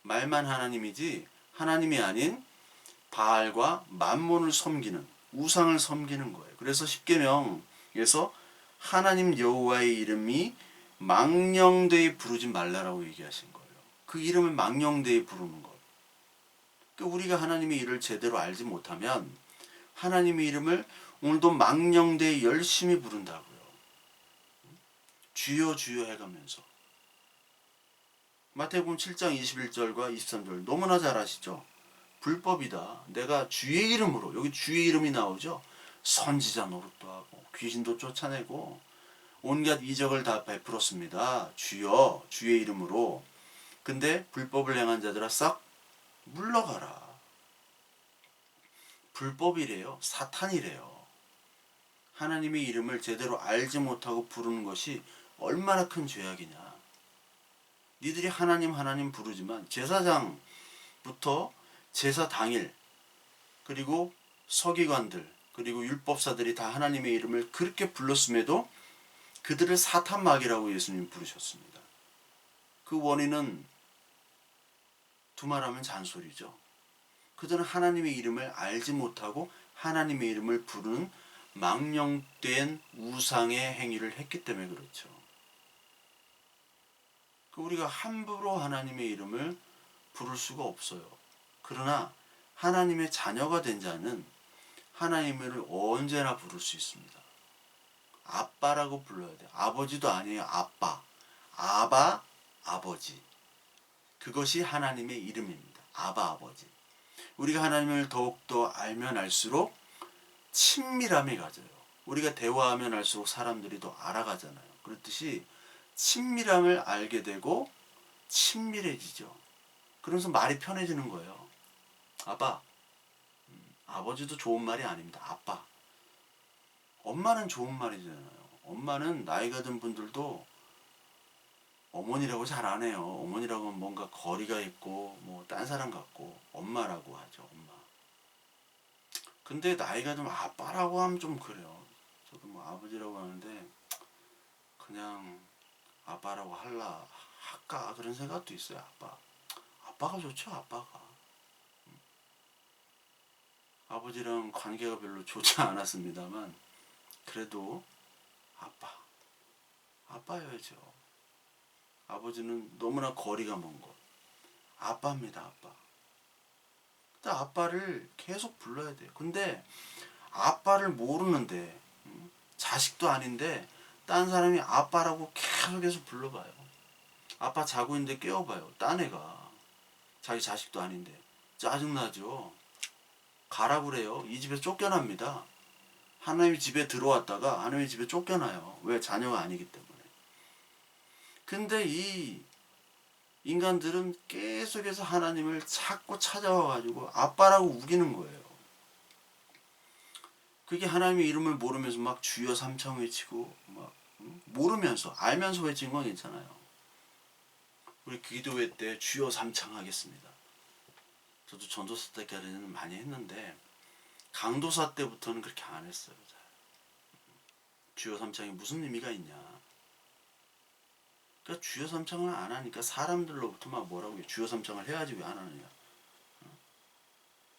말만 하나님이지 하나님이 아닌 바알과 만몬을 섬기는, 우상을 섬기는 거예요. 그래서 십계명에서 하나님 여호와의 이름이 망령되이 부르지 말라라고 얘기하신 거예요. 그 이름을 망령되이 부르는 것. 그러니까 우리가 하나님의 일을 제대로 알지 못하면 하나님의 이름을 오늘도 망령되이 열심히 부른다고요. 주여 주여 해가면서. 마태복음 7장 21절과 23절 너무나 잘 아시죠? 불법이다. 내가 주의 이름으로, 여기 주의 이름이 나오죠? 선지자 노릇도 하고 귀신도 쫓아내고 온갖 이적을 다 베풀었습니다. 주여 주의 이름으로. 근데 불법을 행한 자들아 싹 물러가라. 불법이래요. 사탄이래요. 하나님의 이름을 제대로 알지 못하고 부르는 것이 얼마나 큰 죄악이냐. 니들이 하나님 하나님 부르지만 제사장부터 제사 당일 그리고 서기관들 그리고 율법사들이 다 하나님의 이름을 그렇게 불렀음에도 그들을 사탄마귀라고 예수님 부르셨습니다. 그 원인은 두말하면 잔소리죠. 그들은 하나님의 이름을 알지 못하고 하나님의 이름을 부르는 망령된 우상의 행위를 했기 때문에 그렇죠. 우리가 함부로 하나님의 이름을 부를 수가 없어요. 그러나 하나님의 자녀가 된 자는 하나님을 언제나 부를 수 있습니다. 아빠라고 불러야 돼요. 아버지도 아니에요. 아빠. 아바, 아버지. 그것이 하나님의 이름입니다. 아바, 아버지. 우리가 하나님을 더욱더 알면 알수록 친밀함이 가져요. 우리가 대화하면 할수록 사람들이 더 알아가잖아요. 그렇듯이 친밀함을 알게 되고 친밀해지죠. 그러면서 말이 편해지는 거예요. 아빠. 아버지도 좋은 말이 아닙니다. 아빠. 엄마는 좋은 말이잖아요. 엄마는 나이가 든 분들도 어머니라고 잘 안 해요. 어머니라고 하면 뭔가 거리가 있고 뭐 딴 사람 같고 엄마라고 하죠. 엄마. 근데 나이가 좀 아빠라고 하면 좀 그래요. 저도 뭐 아버지라고 하는데 그냥 아빠라고 할까 그런 생각도 있어요. 아빠가 좋죠. 아빠가. 아버지랑 관계가 별로 좋지 않았습니다만 그래도 아빠여야죠. 아버지는 너무나 거리가 먼 것. 아빠입니다. 아빠. 근데 아빠를 계속 불러야 돼요. 근데 아빠를 모르는데 자식도 아닌데 딴 사람이 아빠라고 계속 불러봐요. 아빠 자고 있는데 깨워봐요. 딴 애가. 자기 자식도 아닌데. 짜증나죠. 가라 그래요. 이 집에 쫓겨납니다. 하나님의 집에 들어왔다가 하나님의 집에 쫓겨나요. 왜? 자녀가 아니기 때문에. 근데 이 인간들은 계속해서 하나님을 자꾸 찾아와가지고 아빠라고 우기는 거예요. 그게 하나님의 이름을 모르면서 막 주여 삼창 외치고 막 모르면서 알면서 외친 건 괜찮아요. 우리 기도회 때 주여 삼창 하겠습니다. 저도 전도사 때까지는 많이 했는데 강도사 때부터는 그렇게 안 했어요. 주여 삼창이 무슨 의미가 있냐. 그러니까 주여 삼창을 안 하니까 사람들로부터 막 뭐라고 해요. 주여 삼창을 해야지 왜 안 하느냐.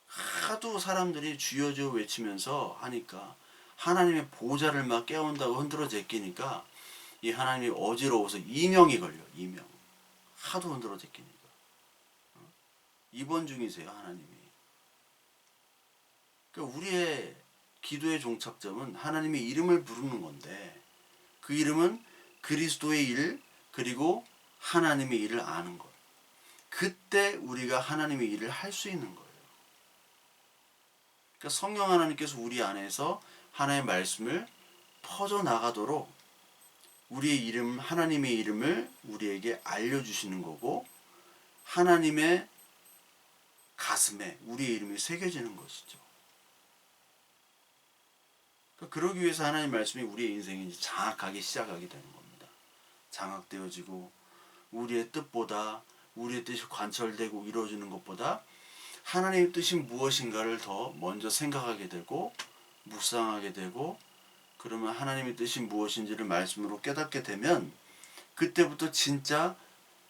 하도 사람들이 주여 주여 외치면서 하니까 하나님의 보좌를 막 깨운다고 흔들어 제끼니까 이 하나님이 어지러워서 이명이 걸려. 이명. 하도 흔들어 제끼니까. 입원 중이세요. 하나님이. 그러니까 우리의 기도의 종착점은 하나님의 이름을 부르는 건데 그 이름은 그리스도의 일 그리고 하나님의 일을 아는 것. 그때 우리가 하나님의 일을 할 수 있는 거예요. 그러니까 성령 하나님께서 우리 안에서 하나님의 말씀을 퍼져나가도록 우리의 이름, 하나님의 이름을 우리에게 알려주시는 거고 하나님의 가슴에 우리의 이름이 새겨지는 것이죠. 그러니까 그러기 위해서 하나님 말씀이 우리의 인생에 이제 장악하기 시작하게 되는 겁니다. 장악되어지고 우리의 뜻보다 우리의 뜻이 관철되고 이루어지는 것보다 하나님의 뜻이 무엇인가를 더 먼저 생각하게 되고 묵상하게 되고 그러면 하나님의 뜻이 무엇인지를 말씀으로 깨닫게 되면 그때부터 진짜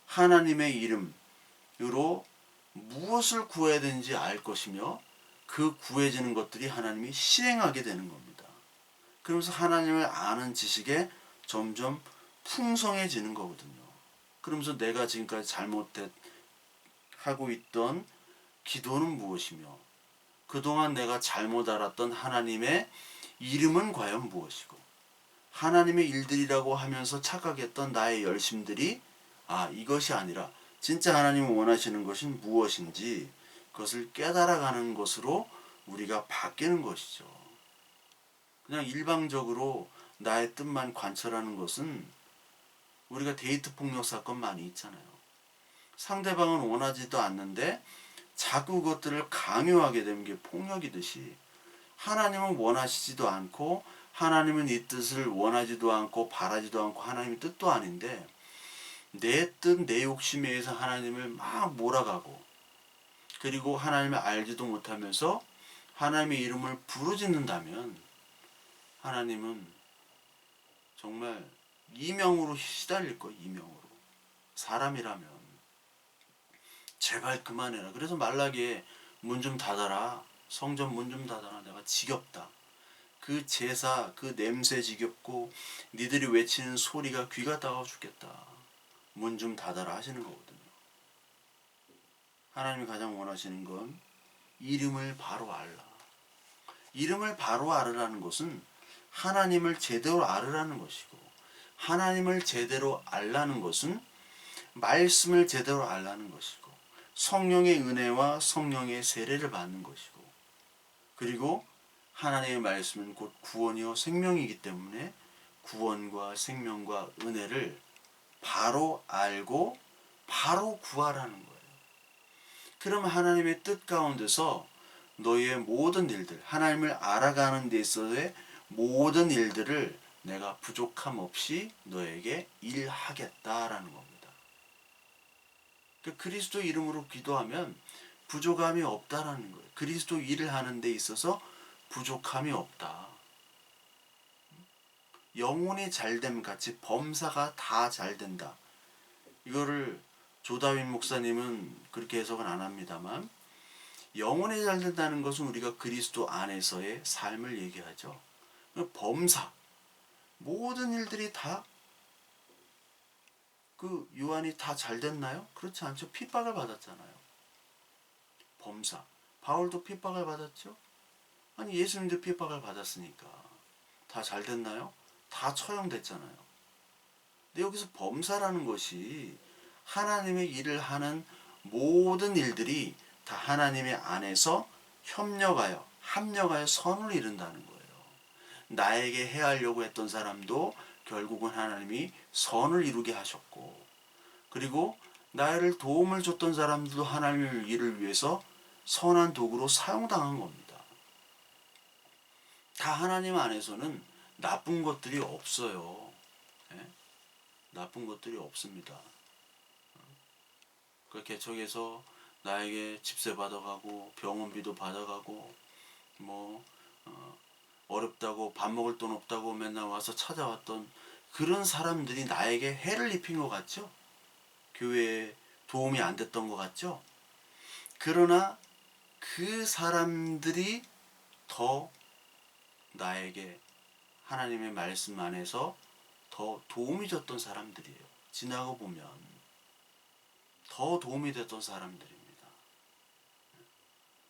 하나님의 이름으로 무엇을 구해야 되는지 알 것이며 그 구해지는 것들이 하나님이 시행하게 되는 겁니다. 그러면서 하나님을 아는 지식에 점점 풍성해지는 거거든요. 그러면서 내가 지금까지 잘못하고 있던 기도는 무엇이며 그동안 내가 잘못 알았던 하나님의 이름은 과연 무엇이고 하나님의 일들이라고 하면서 착각했던 나의 열심들이 이것이 아니라 진짜 하나님이 원하시는 것이 무엇인지 그것을 깨달아가는 것으로 우리가 바뀌는 것이죠. 그냥 일방적으로 나의 뜻만 관철하는 것은 우리가 데이트 폭력 사건 많이 있잖아요. 상대방은 원하지도 않는데 자꾸 그것들을 강요하게 되는 게 폭력이듯이 하나님은 원하시지도 않고 하나님은 이 뜻을 원하지도 않고 바라지도 않고 하나님의 뜻도 아닌데 내 뜻, 내 욕심에 의해서 하나님을 막 몰아가고 그리고 하나님을 알지도 못하면서 하나님의 이름을 부르짖는다면 하나님은 정말 이명으로 시달릴 거예요. 이명으로. 사람이라면 제발 그만해라. 그래서 말라기에 문 좀 닫아라. 성전 문 좀 닫아라. 내가 지겹다. 그 제사, 그 냄새 지겹고 니들이 외치는 소리가 귀가 따가워 죽겠다. 문 좀 닫아라 하시는 거거든요. 하나님이 가장 원하시는 건 이름을 바로 알라. 이름을 바로 알으라는 것은 하나님을 제대로 알으라는 것이고 하나님을 제대로 알라는 것은 말씀을 제대로 알라는 것이고 성령의 은혜와 성령의 세례를 받는 것이고 그리고 하나님의 말씀은 곧 구원이요 생명이기 때문에 구원과 생명과 은혜를 바로 알고 바로 구하라는 거예요. 그러면 하나님의 뜻 가운데서 너희의 모든 일들, 하나님을 알아가는 데 있어서의 모든 일들을 내가 부족함 없이 너에게 일하겠다라는 겁니다. 그리스도 이름으로 기도하면 부족함이 없다라는 거예요. 그리스도 일을 하는 데 있어서 부족함이 없다. 영혼이 잘됨 같이 범사가 다 잘된다. 이거를 조다윈 목사님은 그렇게 해석은 안 합니다만 영혼이 잘된다는 것은 우리가 그리스도 안에서의 삶을 얘기하죠. 범사 모든 일들이 다 그 요한이 다 잘됐나요? 그렇지 않죠. 핍박을 받았잖아요. 범사 바울도 핍박을 받았죠. 아니 예수님도 핍박을 받았으니까 다 잘됐나요? 다 처형됐잖아요. 근데 여기서 범사라는 것이 하나님의 일을 하는 모든 일들이 다 하나님의 안에서 합력하여 선을 이룬다는 거예요. 나에게 해하려고 했던 사람도 결국은 하나님이 선을 이루게 하셨고, 그리고 나를 도움을 줬던 사람들도 하나님의 일을 위해서 선한 도구로 사용당한 겁니다. 다 하나님 안에서는 나쁜 것들이 없어요. 예? 나쁜 것들이 없습니다. 그 개척에서 나에게 집세 받아가고 병원비도 받아가고 뭐 어렵다고 밥 먹을 돈 없다고 맨날 와서 찾아왔던 그런 사람들이 나에게 해를 입힌 것 같죠? 교회에 도움이 안 됐던 것 같죠? 그러나 그 사람들이 더 나에게 하나님의 말씀 안에서 더 도움이 됐던 사람들이에요. 지나고 보면 더 도움이 됐던 사람들입니다.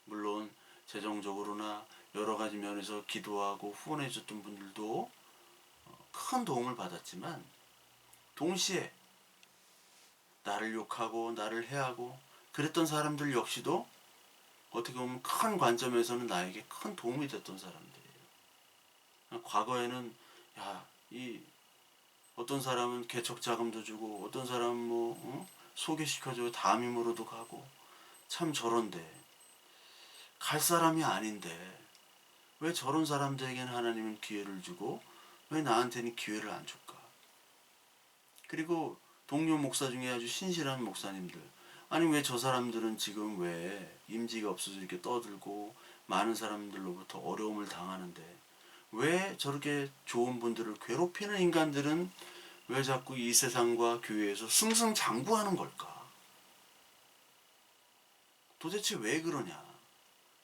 물론 재정적으로나 여러 가지 면에서 기도하고 후원해 줬던 분들도 큰 도움을 받았지만, 동시에 나를 욕하고 나를 해하고 그랬던 사람들 역시도 어떻게 보면 큰 관점에서는 나에게 큰 도움이 됐던 사람들이에요. 과거에는 어떤 사람은 개척 자금도 주고 어떤 사람은 소개시켜주고 담임으로도 가고, 참 저런데 갈 사람이 아닌데 왜 저런 사람들에게는 하나님은 기회를 주고 왜 나한테는 기회를 안 줄까? 그리고 동료 목사 중에 아주 신실한 목사님들, 아니 왜 저 사람들은 지금 왜 임지가 없어서 이렇게 떠들고 많은 사람들로부터 어려움을 당하는데 왜 저렇게 좋은 분들을 괴롭히는 인간들은 왜 자꾸 이 세상과 교회에서 승승장구하는 걸까? 도대체 왜 그러냐?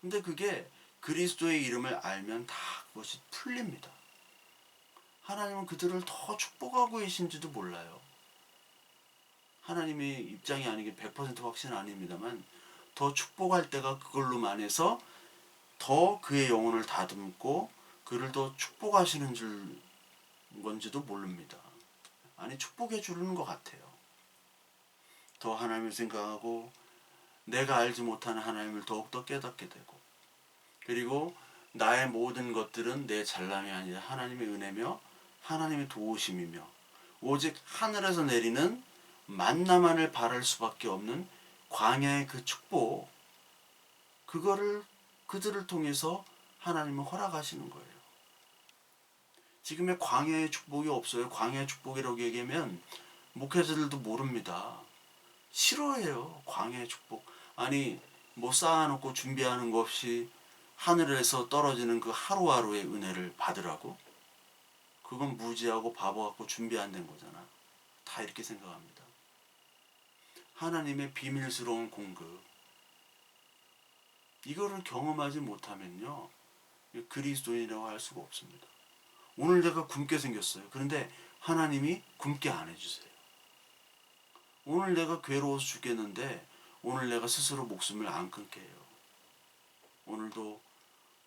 근데 그게 그리스도의 이름을 알면 다 그것이 풀립니다. 하나님은 그들을 더 축복하고 계신지도 몰라요. 하나님의 입장이 아니긴 100% 확신은 아닙니다만 더 축복할 때가 그걸로만 해서 더 그의 영혼을 다듬고 그를 더 축복하시는 줄 건지도 모릅니다. 아니 축복해 주는 것 같아요. 더 하나님을 생각하고 내가 알지 못하는 하나님을 더욱더 깨닫게 되고, 그리고 나의 모든 것들은 내 잘남이 아니라 하나님의 은혜며 하나님의 도우심이며 오직 하늘에서 내리는 만나만을 바랄 수밖에 없는 광야의 그 축복, 그거를 그들을 통해서 하나님은 허락하시는 거예요. 지금의 광야의 축복이 없어요. 광야의 축복이라고 얘기하면 목회자들도 모릅니다. 싫어해요. 광야의 축복. 아니 뭐 쌓아놓고 준비하는 것 없이 하늘에서 떨어지는 그 하루하루의 은혜를 받으라고? 그건 무지하고 바보 같고 준비 안 된 거잖아. 다 이렇게 생각합니다. 하나님의 비밀스러운 공급, 이거를 경험하지 못하면요 그리스도인이라고 할 수가 없습니다. 오늘 내가 굶게 생겼어요. 그런데 하나님이 굶게 안 해주세요. 오늘 내가 괴로워서 죽겠는데 오늘 내가 스스로 목숨을 안 끊게 해요. 오늘도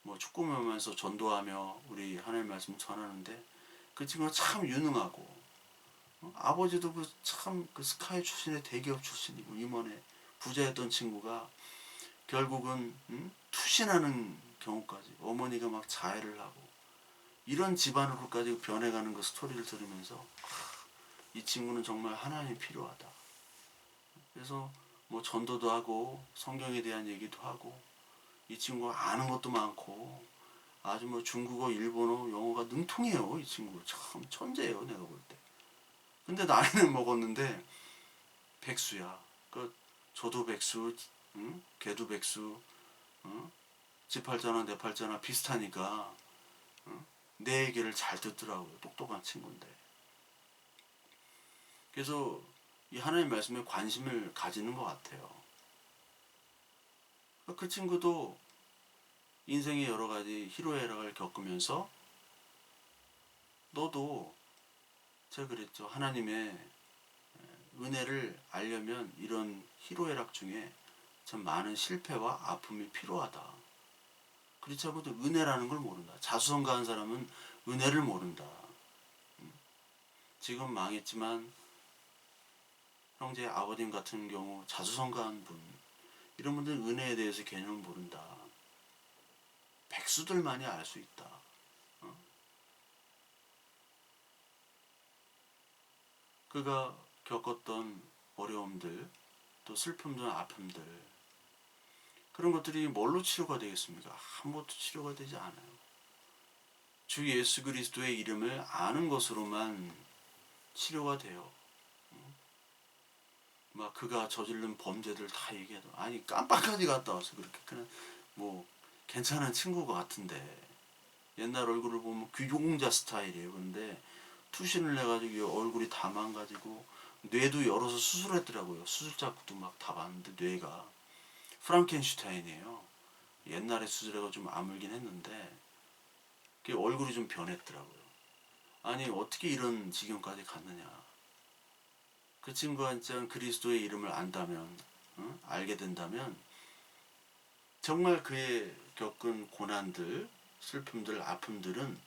뭐 축구 보면서 전도하며 우리 하나님 말씀 전하는데 그 친구가 참 유능하고, 아버지도 참 그 스카이 출신의 대기업 출신이고 임원의 부자였던 친구가 결국은 투신하는 경우까지 어머니가 막 자해를 하고 이런 집안으로까지 변해가는 그 스토리를 들으면서 이 친구는 정말 하나님이 필요하다. 그래서 뭐 전도도 하고 성경에 대한 얘기도 하고, 이 친구가 아는 것도 많고 아주 뭐 중국어, 일본어, 영어가 능통해요. 이 친구 참 천재예요. 내가 볼 때. 근데 나이는 먹었는데 백수야. 그 저도 백수, 걔도 백수, 지 팔자나 내 팔자나 비슷하니까 내 얘기를 잘 듣더라고요. 똑똑한 친구인데. 그래서 이 하나님 말씀에 관심을 가지는 것 같아요. 그 친구도 인생의 여러 가지 희로애락을 겪으면서 너도 제가 그랬죠. 하나님의 은혜를 알려면 이런 희로애락 중에 참 많은 실패와 아픔이 필요하다. 그렇지 않고도 은혜라는 걸 모른다. 자수성가한 사람은 은혜를 모른다. 지금 망했지만 형제 아버님 같은 경우 자수성가한 분, 이런 분들은 은혜에 대해서 개념을 모른다. 백수들만이 알 수 있다. 그가 겪었던 어려움들, 또 슬픔들, 아픔들, 그런 것들이 뭘로 치료가 되겠습니까? 아무것도 치료가 되지 않아요. 주 예수 그리스도의 이름을 아는 것으로만 치료가 돼요. 막 그가 저지른 범죄들 다 얘기해도, 아니 깜빡까지 갔다 와서 그렇게 그냥 뭐 괜찮은 친구가 같은데, 옛날 얼굴을 보면 귀공자 스타일이에요. 근데 투신을 해가지고 얼굴이 다 망가지고 뇌도 열어서 수술했더라고요. 수술자국도 막 다 봤는데 뇌가 프랑켄슈타인이에요. 옛날에 수술해가 좀 아물긴 했는데 얼굴이 좀 변했더라고요. 아니 어떻게 이런 지경까지 갔느냐. 그 친구가 진짜 그리스도의 이름을 안다면, 알게 된다면 정말 그의 겪은 고난들, 슬픔들, 아픔들은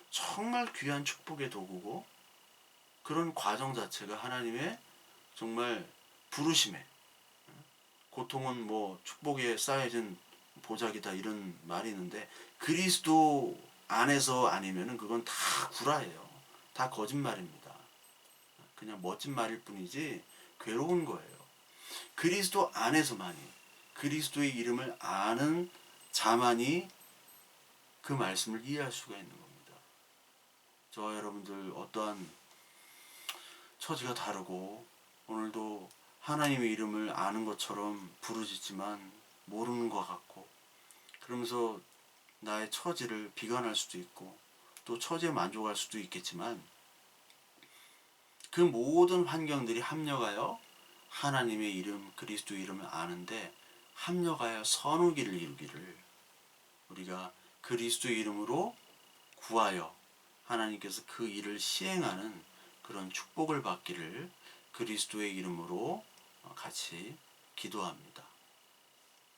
정말 귀한 축복의 도구고, 그런 과정 자체가 하나님의 정말 부르심에, 고통은 뭐 축복에 쌓여진 보작이다 이런 말이 있는데, 그리스도 안에서 아니면은 그건 다 구라예요. 다 거짓말입니다. 그냥 멋진 말일 뿐이지 괴로운 거예요. 그리스도 안에서만이, 그리스도의 이름을 아는 자만이 그 말씀을 이해할 수가 있는 겁니다. 저와 여러분들 어떠한 처지가 다르고 오늘도 하나님의 이름을 아는 것처럼 부르짖지만 모르는 것 같고, 그러면서 나의 처지를 비관할 수도 있고 또 처지에 만족할 수도 있겠지만, 그 모든 환경들이 합력하여 하나님의 이름, 그리스도 이름을 아는데 합력하여 선우기를 이루기를, 우리가 그리스도의 이름으로 구하여 하나님께서 그 일을 시행하는 그런 축복을 받기를 그리스도의 이름으로 같이 기도합니다.